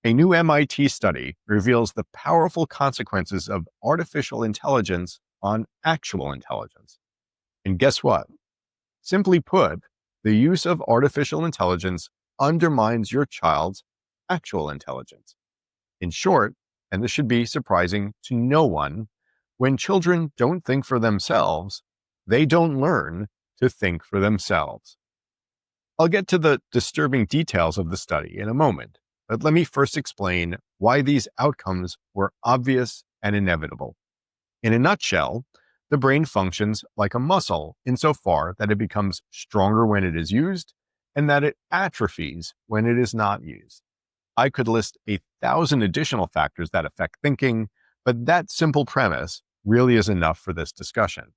A new MIT study reveals the powerful consequences of artificial intelligence on actual intelligence. And guess what? Simply put, the use of artificial intelligence undermines your child's actual intelligence. In short, and this should be surprising to no one, when children don't think for themselves, they don't learn to think for themselves. I'll get to the disturbing details of the study in a moment, but let me first explain why these outcomes were obvious and inevitable. In a nutshell, the brain functions like a muscle insofar that it becomes stronger when it is used and that it atrophies when it is not used. I could list 1,000 additional factors that affect thinking, but that simple premise really is enough for this discussion.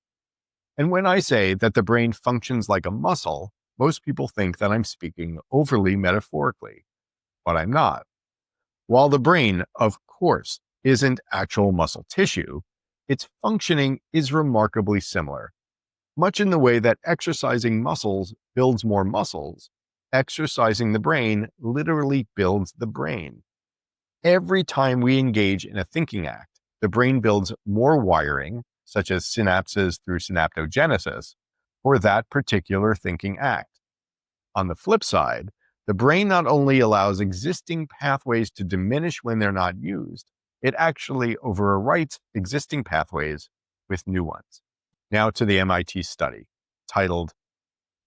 And when I say that the brain functions like a muscle, most people think that I'm speaking overly metaphorically, but I'm not. While the brain, of course, isn't actual muscle tissue, its functioning is remarkably similar. Much in the way that exercising muscles builds more muscles, exercising the brain literally builds the brain. Every time we engage in a thinking act, the brain builds more wiring, such as synapses through synaptogenesis, for that particular thinking act. On the flip side, the brain not only allows existing pathways to diminish when they're not used, it actually overwrites existing pathways with new ones. Now to the MIT study, titled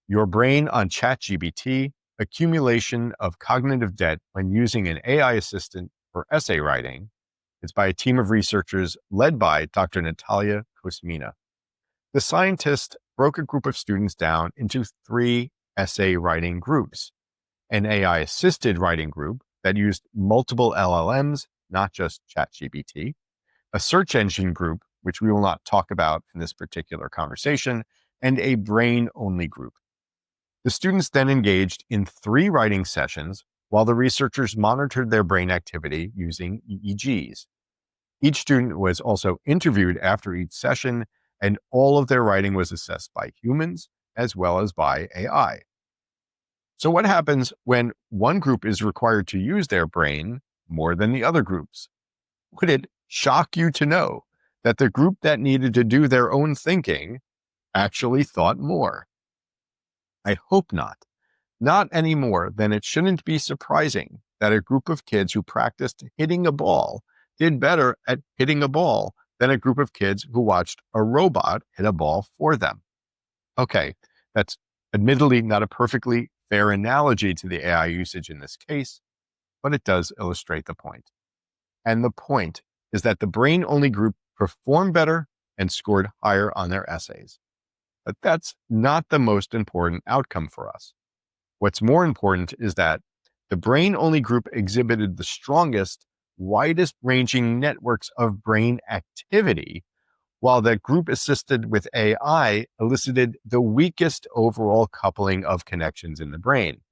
Your Brain on ChatGPT, Accumulation of Cognitive Debt When Using an AI Assistant for Essay Writing. It's by a team of researchers led by Dr. Natalia Kuzmina. The scientists broke a group of students down into 3 essay writing groups: an AI-assisted writing group that used multiple LLMs, not just ChatGPT, a search engine group, which we will not talk about in this particular conversation, and a brain-only group. The students then engaged in 3 writing sessions while the researchers monitored their brain activity using EEGs. Each student was also interviewed after each session, and all of their writing was assessed by humans as well as by AI. So what happens when one group is required to use their brain more than the other groups? Would it shock you to know that the group that needed to do their own thinking actually thought more? I hope not. Not any more than it shouldn't be surprising that a group of kids who practiced hitting a ball did better at hitting a ball than a group of kids who watched a robot hit a ball for them. Okay, that's admittedly not a perfectly fair analogy to the AI usage in this case, but it does illustrate the point. And the point is that the brain-only group performed better and scored higher on their essays. But that's not the most important outcome for us. What's more important is that the brain-only group exhibited the strongest, widest-ranging networks of brain activity, while the group assisted with AI elicited the weakest overall coupling of connections in the brain.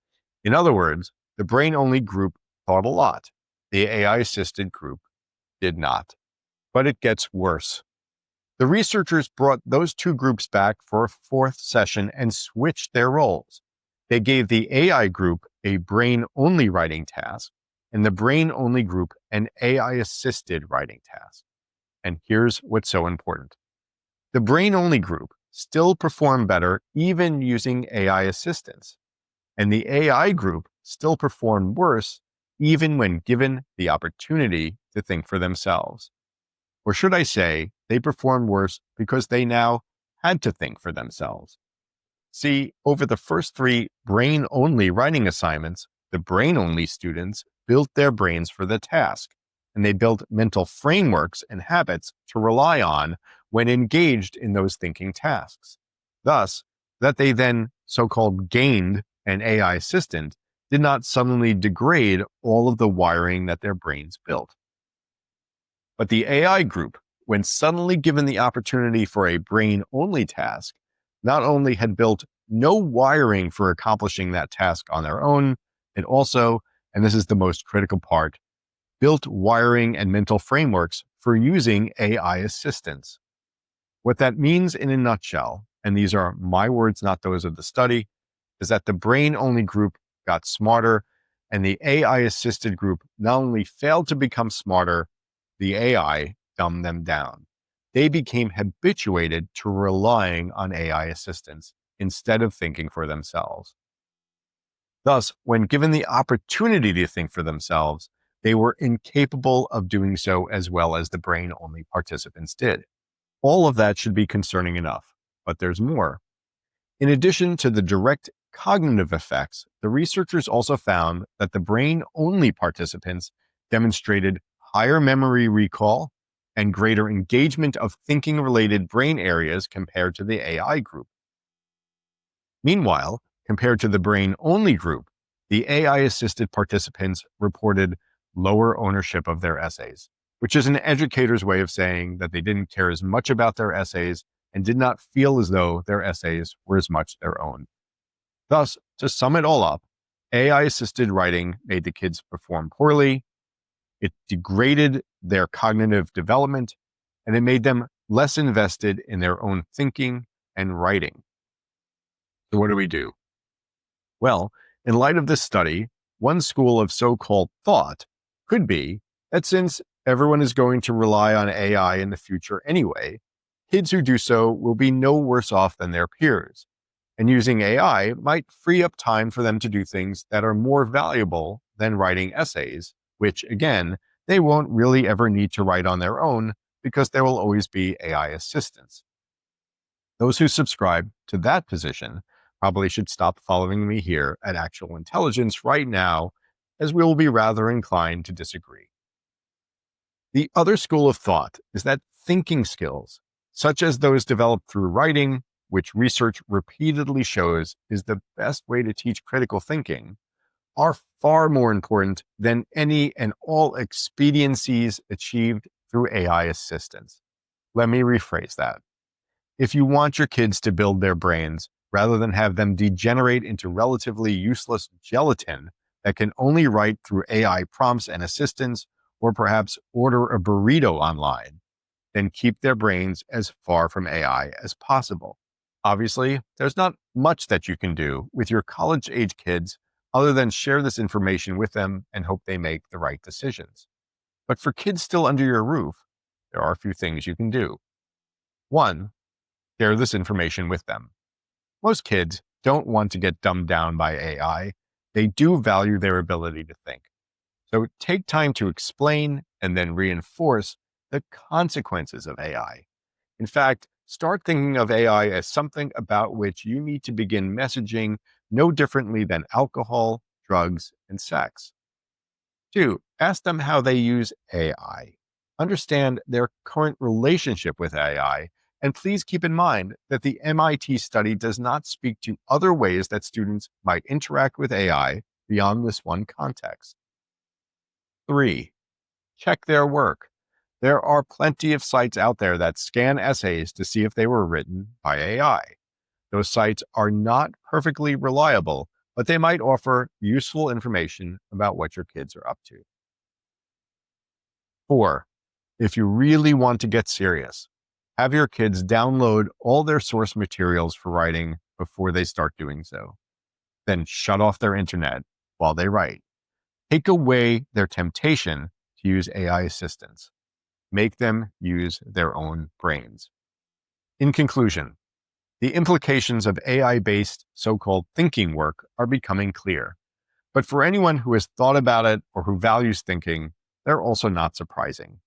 In other words, the brain-only group thought a lot. The AI-assisted group did not. But it gets worse. The researchers brought those 2 groups back for a 4th session and switched their roles. They gave the AI group a brain-only writing task and the brain-only group an AI-assisted writing task. And here's what's so important. The brain-only group still performed better even using AI assistance, and the AI group still performed worse even when given the opportunity to think for themselves. Or should I say, they performed worse because they now had to think for themselves. See, over the first 3 brain-only writing assignments, the brain-only students built their brains for the task, and they built mental frameworks and habits to rely on when engaged in those thinking tasks. Thus, that they then so-called gained an AI assistant did not suddenly degrade all of the wiring that their brains built. But the AI group, when suddenly given the opportunity for a brain-only task, not only had built no wiring for accomplishing that task on their own, it also, and this is the most critical part, built wiring and mental frameworks for using AI assistance. What that means in a nutshell, and these are my words, not those of the study, is that the brain-only group got smarter and the AI assisted group not only failed to become smarter, the AI dumbed them down. They became habituated to relying on AI assistance instead of thinking for themselves. Thus, when given the opportunity to think for themselves, they were incapable of doing so as well as the brain only participants did. All of that should be concerning enough, but there's more. In addition to the direct cognitive effects, the researchers also found that the brain only participants demonstrated higher memory recall and greater engagement of thinking related brain areas compared to the AI group. Meanwhile, compared to the brain only group, the AI assisted participants reported lower ownership of their essays, which is an educator's way of saying that they didn't care as much about their essays and did not feel as though their essays were as much their own. Thus, to sum it all up, AI assisted writing made the kids perform poorly, it degraded their cognitive development, and it made them less invested in their own thinking and writing. So, what do we do? Well, in light of this study, one school of so called thought could be that since everyone is going to rely on AI in the future anyway, kids who do so will be no worse off than their peers. And using AI might free up time for them to do things that are more valuable than writing essays, which, again, they won't really ever need to write on their own because there will always be AI assistance. Those who subscribe to that position probably should stop following me here at Actual Intelligence right now, as we will be rather inclined to disagree. The other school of thought is that thinking skills, such as those developed through writing, which research repeatedly shows is the best way to teach critical thinking, are far more important than any and all expediencies achieved through AI assistance. Let me rephrase that. If you want your kids to build their brains rather than have them degenerate into relatively useless gelatin that can only write through AI prompts and assistants, or perhaps order a burrito online, then keep their brains as far from AI as possible. Obviously, there's not much that you can do with your college age kids other than share this information with them and hope they make the right decisions. But for kids still under your roof, there are a few things you can do. One, share this information with them. Most kids don't want to get dumbed down by AI. They do value their ability to think. So take time to explain and then reinforce the consequences of AI. In fact, start thinking of AI as something about which you need to begin messaging no differently than alcohol, drugs, and sex. 2, ask them how they use AI. Understand their current relationship with AI, and please keep in mind that the MIT study does not speak to other ways that students might interact with AI beyond this one context. 3, check their work. There are plenty of sites out there that scan essays to see if they were written by AI. Those sites are not perfectly reliable, but they might offer useful information about what your kids are up to. 4, if you really want to get serious, have your kids download all their source materials for writing before they start doing so. Then shut off their internet while they write. Take away their temptation to use AI assistance. Make them use their own brains. In conclusion, the implications of AI-based so-called thinking work are becoming clear. But for anyone who has thought about it or who values thinking, they're also not surprising.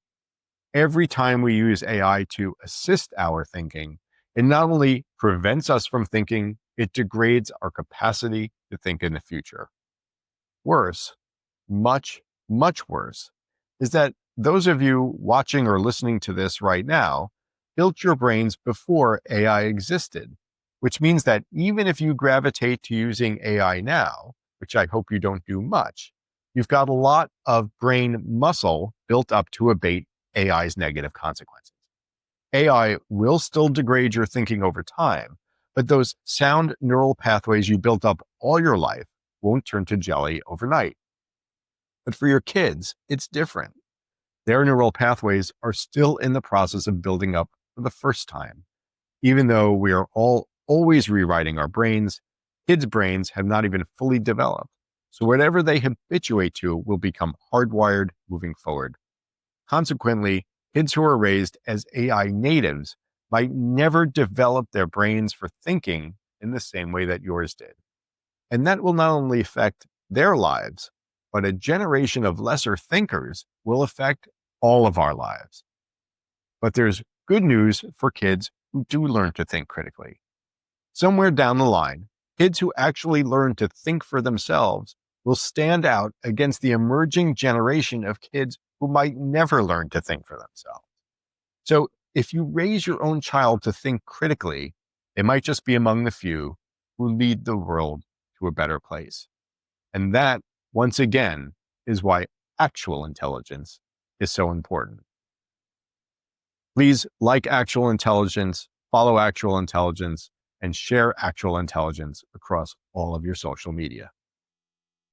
Every time we use AI to assist our thinking, it not only prevents us from thinking, it degrades our capacity to think in the future. Worse, much, much worse, is that those of you watching or listening to this right now built your brains before AI existed, which means that even if you gravitate to using AI now, which I hope you don't do much, you've got a lot of brain muscle built up to abate AI's negative consequences. AI will still degrade your thinking over time, but those sound neural pathways you built up all your life won't turn to jelly overnight. But for your kids, it's different. Their neural pathways are still in the process of building up for the first time. Even though we are all always rewriting our brains, kids' brains have not even fully developed. So whatever they habituate to will become hardwired moving forward. Consequently, kids who are raised as AI natives might never develop their brains for thinking in the same way that yours did. And that will not only affect their lives, but a generation of lesser thinkers will affect all of our lives. But there's good news for kids who do learn to think critically. Somewhere down the line, kids who actually learn to think for themselves will stand out against the emerging generation of kids who might never learn to think for themselves. So, if you raise your own child to think critically, it might just be among the few who lead the world to a better place. And that, once again, is why actual intelligence is so important. Please like actual intelligence, follow actual intelligence, and share actual intelligence across all of your social media.